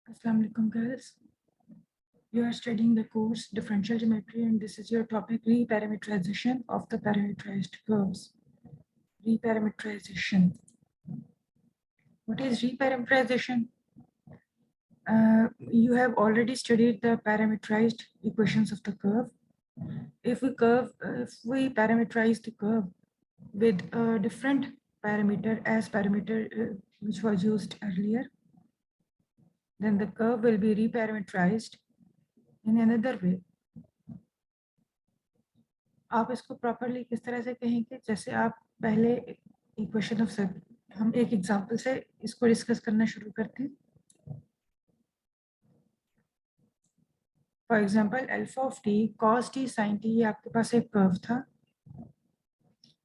Assalamu alaikum guys. You are studying the course Differential Geometry and this is your topic reparameterization of the parameterized curves. Reparameterization. What is reparameterization? You have already studied the parameterized equations of the curve. If we parameterize the curve with a different parameter as parameter which was used earlier, then the curve will be reparameterized in another way. आप इसको properly किस तरह से कहेंगे, जैसे आप पहले equation of circle, हम एक एग्जांपल से इसको डिस्कस करना शुरू करते हैं. For example alpha of t cos t sine t, ये आपके पास एक कर्व था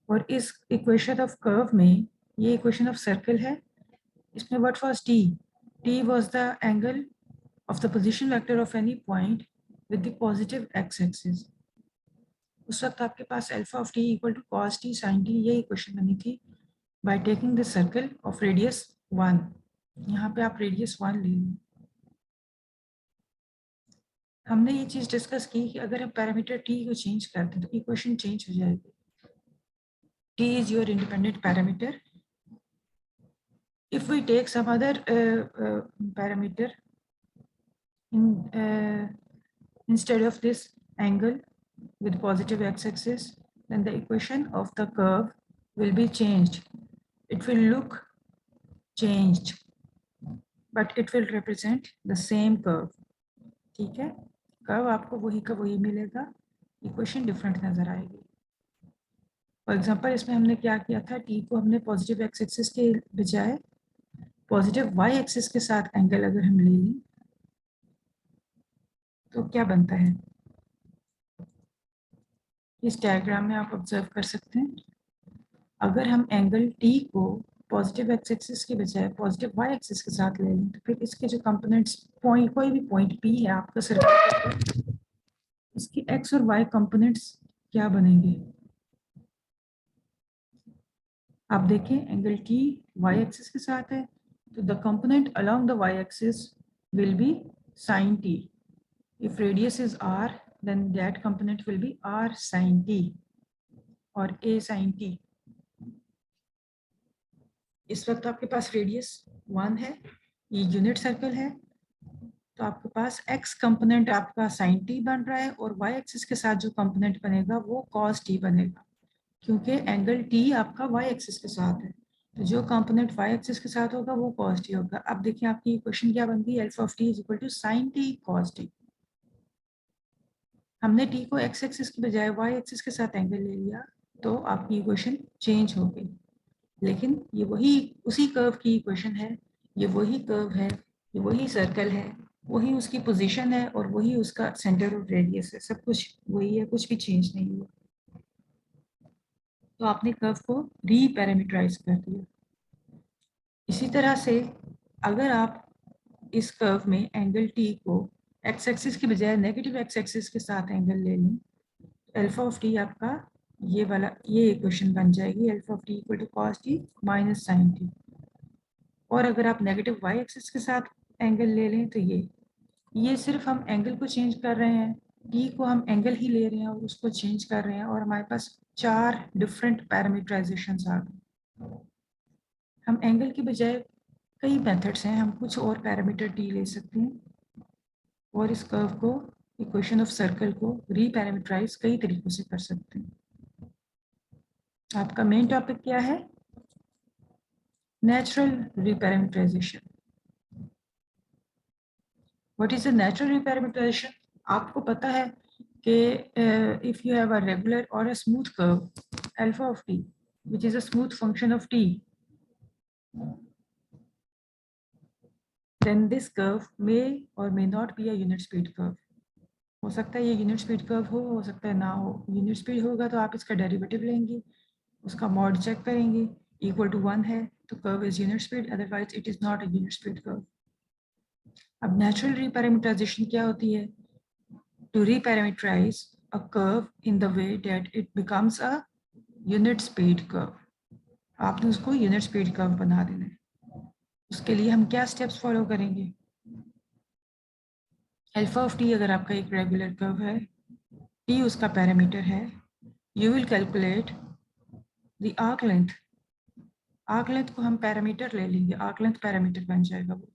और इस इक्वेशन ऑफ कर्व में ये इक्वेशन ऑफ सर्कल है. इसमें what was t? T was the angle of the position vector of any point with the positive x axis. उस वक्त आपके पास alpha of t equal to cos t sine t ये equation बनी थी by taking the circle of radius 1. यहाँ पे आप radius 1 ले लें. हमने ये चीज डिस्कस की कि अगर हम पैरामीटर t को चेंज करते हैं तो इक्वेशन चेंज हो जाएगी. t is your independent parameter. If we take some other parameter instead of this angle with positive x-axis, then the equation of the curve will be changed. It will look changed, but it will represent the same curve. ठीक है, curve आपको वही का वही मिलेगा, equation different नजर आएगी. For example इसमें हमने क्या किया था, टी को हमने पॉजिटिव एक्स एक्सिस के बजाय पॉजिटिव वाई एक्सिस के साथ एंगल अगर हम ले लें तो क्या बनता है, इस डायग्राम में आप ऑब्जर्व कर सकते हैं. अगर हम एंगल टी को पॉजिटिव एक्स एक्सिस के बजाय पॉजिटिव वाई एक्सिस के साथ ले लें तो फिर इसके जो कंपोनेंट्स, पॉइंट कोई भी पॉइंट पी है आपका सर्कल, इसके एक्स और वाई कंपोनेंट्स क्या बनेंगे. आप देखें एंगल टी वाई एक्सिस के साथ है तो the component along the y axis will be sine t. If radius is r then that component will be r sine t और ए साइन टी. इस वक्त आपके पास रेडियस 1 है, ये यूनिट सर्कल है, तो आपके पास एक्स कंपोनेंट आपका साइन टी बन रहा है और वाई एक्सिस के साथ जो कंपोनेंट बनेगा वो कॉस टी बनेगा, क्योंकि एंगल टी आपका वाई एक्सिस के साथ है, तो जो कंपोनेंट वाई एक्सिस के साथ होगा वो कॉस टी होगा. अब देखिए आपकी इक्वेशन क्या बन गई, alpha of t is equal to sine t cos t. हमने टी को एक्स एक्सिस के बजाय वाई एक्सिस के साथ एंगल ले लिया तो आपकी इक्वेशन चेंज हो गई, लेकिन ये वही उसी कर्व की इक्वेशन है, ये वही कर्व है, ये वही सर्कल है, वही उसकी पोजीशन है और वही उसका सेंटर ऑफ रेडियस है, सब कुछ वही है, कुछ भी चेंज नहीं हुआ. तो आपने कर्व को रीपैरामीटराइज कर दिया. इसी तरह से अगर आप इस कर्व में एंगल टी को एक्स एक्सिस के बजाय नेगेटिव एक्स एक्सिस के साथ एंगल ले लें, अल्फा ऑफ टी आपका ये वाला ये इक्वेशन बन जाएगी, alpha of t equal to cos t minus sine t. और अगर आप नेगेटिव वाई एक्सिस के साथ एंगल ले लें तो ये सिर्फ हम एंगल को चेंज कर रहे हैं, टी को हम एंगल ही ले रहे हैं और उसको चेंज कर रहे हैं और हमारे पास 4 डिफरेंट पैरामीटराइजेशन आ गए. हम एंगल के बजाय कई मेथड्स हैं, हम कुछ और पैरामीटर टी ले सकते हैं और इस कर्व को, इक्वेशन ऑफ सर्कल को रीपैरामीटराइज कई तरीकों से कर सकते हैं. आपका मेन टॉपिक क्या है, natural reparameterization. What is the natural reparameterization? आपको पता है कि if you have a regular और a smooth curve alpha of t which is a smooth function of t, then this curve may or may not be a unit speed curve. हो सकता है ये unit speed curve हो सकता है ना हो. यूनिट स्पीड होगा तो आप इसका डेरिवेटिव लेंगे, उसका मॉड चेक करेंगे, इक्वल टू 1 है तो curve is unit speed, otherwise it is not a unit speed curve. अब नेचुरल रीपैरामीटराइजेशन क्या होती है, to reparameterize a curve in the way that it becomes a unit speed curve. आपने उसको unit speed curve बना देना है. उसके लिए हम क्या स्टेप्स फॉलो करेंगे, अल्फा ऑफ टी अगर आपका एक रेगुलर कर्व है, टी उसका पैरामीटर है, you will calculate the arc length. Arc length को हम पैरामीटर ले लेंगे, आर्क लेंथ पैरामीटर बन जाएगा वो।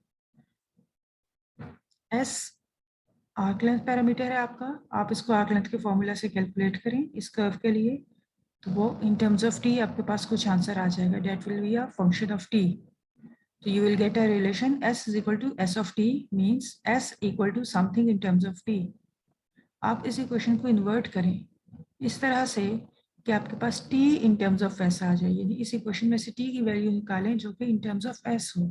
एस आर्क लेंथ पैरामीटर है आपका, आप इसको आर्क लेंथ के फॉर्मूला से कैलकुलेट करें इस कर्व के लिए, तो वो इन टर्म्स ऑफ टी आपके पास कुछ आंसर आ जाएगा, that will be a function of t. So you will get a relation S is equal to S of t means S equal to something in terms of t। आप इस equation को invert करें इस तरह से कि आपके पास t in terms of S आ जाए, यानी इस इक्वेशन में से t की वैल्यू निकालें जो कि in terms of S हो,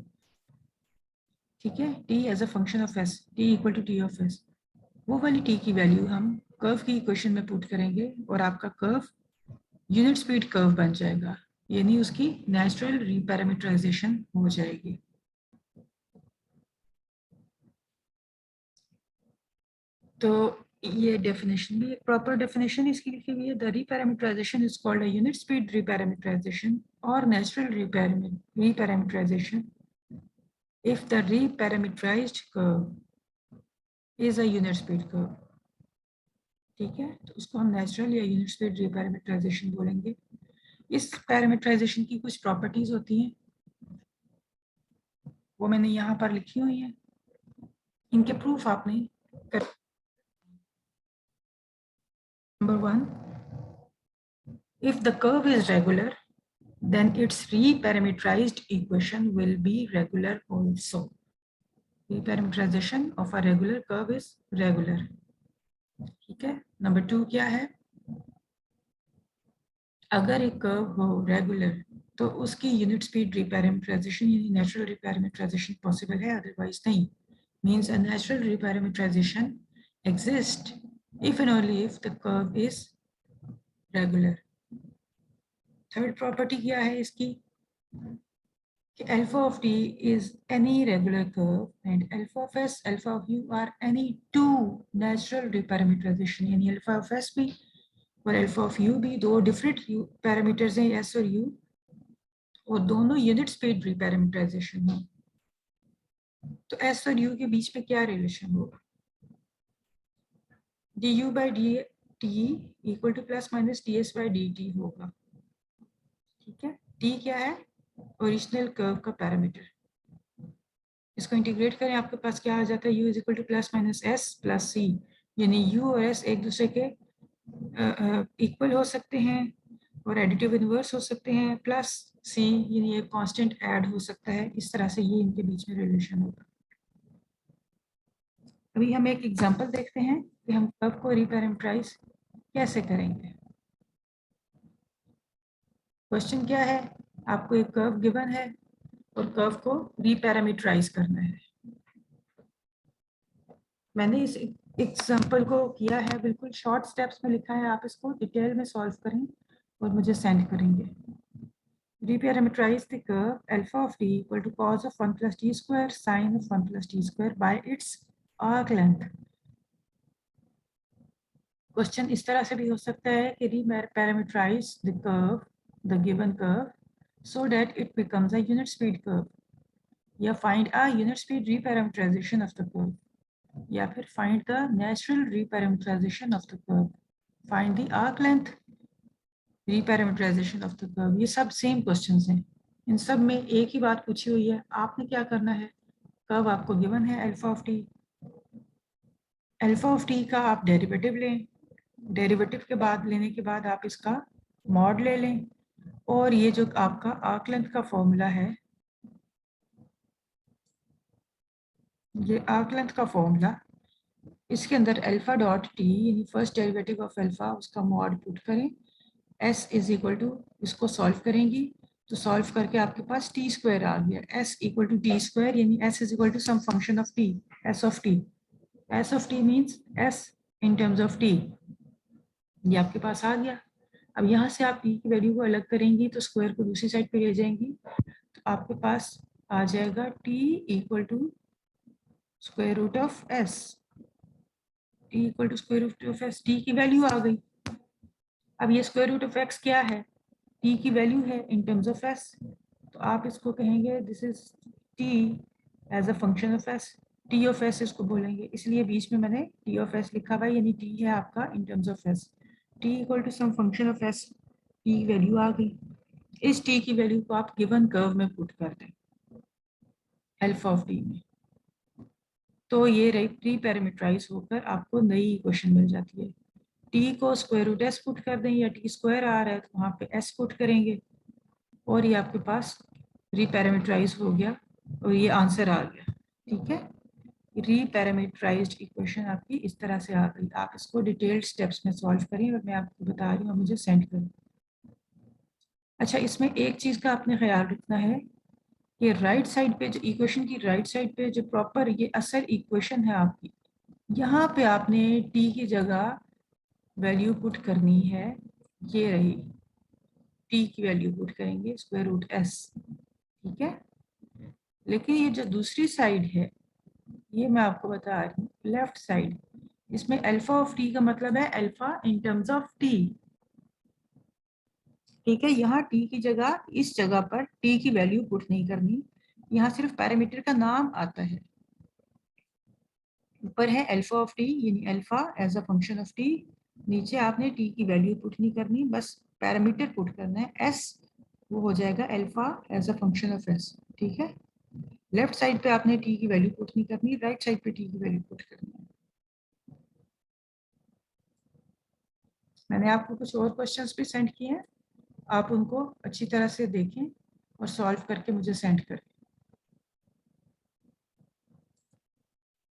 ठीक है, t as a function of S, t equal to t of S। वो वाली t की वैल्यू हम कर्व की इक्वेशन में पुट करेंगे और आपका कर्व यूनिट स्पीड कर्व बन जाएगा, यानी उसकी नेचुरल रीपैरामीटराइजेशन हो जाएगी। तो ये डेफिनेशन भी एक प्रॉपर डेफिनेशन इसकी लिखी हुई है, the reparameterization is called a unit speed reparameterization और natural reparameterization if the reparameterized curve is a unit speed curve. ठीक है, तो उसको हम नेचुरल या यूनिट स्पीड रीपैरामीटराइजेशन बोलेंगे। इस पैरामीटराइजेशन की कुछ प्रॉपर्टीज होती हैं, वो मैंने यहाँ पर लिखी हुई है, इनके प्रूफ आपने कर। Number 1, if the curve is regular then its reparameterized equation will be regular also। reparameterization of a regular curve is regular। ठीक है, नंबर 2 क्या है, अगर एक कर्व हो रेगुलर तो उसकी यूनिट स्पीड रिपैरामीटराइजेशन यानी नेचुरल रिपैरामीटराइजेशन पॉसिबल है, अदरवाइज नहीं। Means a natural reparameterization exist if and only if the curve is regular. Third property क्या है इसकी, alpha of t is any regular curve and alpha of s, alpha of u are any two natural reparameterization, यानी alpha of s भी और alpha of u भी दो different parameters हैं s और u, और दोनों यूनिट स्पीड रिपैरामीटराइजेशन है। तो s और u के बीच में क्या रिलेशन होगा, du by dt equal to plus minus ds by dt होगा। ठीक है, t क्या है, ओरिजिनल कर्व का पैरामीटर, इसको इंटीग्रेट करें आपके पास क्या आ जाता है, u is equal to plus minus s plus c, यानी u और s एक दूसरे के इक्वल हो सकते हैं और एडिटिव इनवर्स हो सकते हैं, प्लस सी यानी एक कांस्टेंट ऐड हो सकता है, इस तरह से ये इनके बीच में रिलेशन होगा। अभी हम एक एग्जांपल देखते हैं कि हम कर्व को रिपैरामीटराइज कैसे करेंगे। क्वेश्चन क्या है, आपको एक कर्व गिवन है और कर्व को रिपैरामीटराइज करना है। मैंने इस एग्जाम्पल को किया है, बिल्कुल शॉर्ट स्टेप्स में लिखा है, आप इसको डिटेल में सॉल्व करें और मुझे सेंड करेंगे। Reparameterize the curve alpha of t equal to cos of 1 plus t square sin of 1 plus t square by its arc length। Question इस तरह से भी हो सकता है कि reparameterize the curve, the given curve, so that it becomes a unit speed curve, या find a unit speed reparameterization of the curve, या फिर find the natural reparameterization of the curve, find the arc length reparameterization of the curve। ये सब same questions हैं, इन सब में एक ही बात पूछी हुई है, आपने क्या करना है, कर्व आपको गिवन है alpha of T, alpha of T का आप डेरिवेटिव लें, डेरिवेटिव के बाद लेने के बाद आप इसका मॉड ले लें, और ये जो आपका आर्क लेंथ का फॉर्मूला है, ये आर्क लेंथ का फॉर्मूला, इसके अंदर अल्फा डॉट टी यानी फर्स्ट डेरिवेटिव ऑफ अल्फा उसका मॉड पुट करें, s इज इक्वल टू, इसको सॉल्व करेंगी तो सॉल्व करके आपके पास टी स्क्वायर आ गया, s equal to t square यानी s is equal to some function of t, s of t, s of t means s in terms of t, ये आपके पास आ गया। अब यहाँ से आप t की वैल्यू को अलग करेंगी तो स्क्वायर को दूसरी साइड पे ले जाएंगी, तो आपके पास आ जाएगा t equal to square root of s, t equal to square root of s, t की वैल्यू आ गई। अब ये स्क्वायर रूट ऑफ x क्या है, t की वैल्यू है इन टर्म्स ऑफ s, तो आप इसको कहेंगे this is t as a function of s, t of s इसको बोलेंगे, इसलिए बीच में मैंने टी ऑफ एस लिखा हुआ है, यानी टी है आपका in terms of s, t equal to some function of s, t value आ गई। इस टी की वैल्यू को आप गिवन कर्व में पुट कर दें अल्फा ऑफ टी में, तो ये रही प्री पैरामीटराइज होकर आपको नई इक्वेशन मिल जाती है। टी को स्क्वायर रूट एस पुट कर दें, या टी स्क्वायर आ रहा है तो वहाँ पे एस पुट करेंगे, और ये आपके पास रीपैरामीटराइज हो गया और ये आंसर आ गया। ठीक है, रीपैरामीटराइज्ड इक्वेशन आपकी इस तरह से आ गई। आप इसको डिटेल्ड स्टेप्स में सॉल्व करें और मैं आपको बता रही हूँ, मुझे सेंड करें। अच्छा, इसमें एक चीज़ का आपने ख्याल रखना है, ये राइट साइड पे जो इक्वेशन की राइट साइड पे जो प्रॉपर ये असल इक्वेशन है आपकी, यहाँ पे आपने टी की जगह वैल्यू पुट करनी है, ये रही टी की वैल्यू पुट करेंगे स्क्वायर रूट एस। ठीक है, लेकिन ये जो दूसरी साइड है, ये मैं आपको बता रही हूँ लेफ्ट साइड, इसमें अल्फा ऑफ टी का मतलब है alpha in terms of T. ठीक है, यहाँ टी की जगह इस जगह पर टी की वैल्यू पुट नहीं करनी, यहाँ सिर्फ पैरामीटर का नाम आता है। ऊपर है अल्फा ऑफ टी यानी alpha as a function of t, नीचे आपने टी की वैल्यू पुट नहीं करनी, बस पैरामीटर पुट करना है एस, वो हो जाएगा alpha as a function of s. ठीक है, लेफ्ट साइड पे आपने टी की वैल्यू पुट नहीं करनी, राइट साइड पे टी की वैल्यू पुट करनी है। मैंने आपको कुछ और क्वेश्चंस भी सेंड किए हैं, आप उनको अच्छी तरह से देखें और सॉल्व करके मुझे सेंड करें।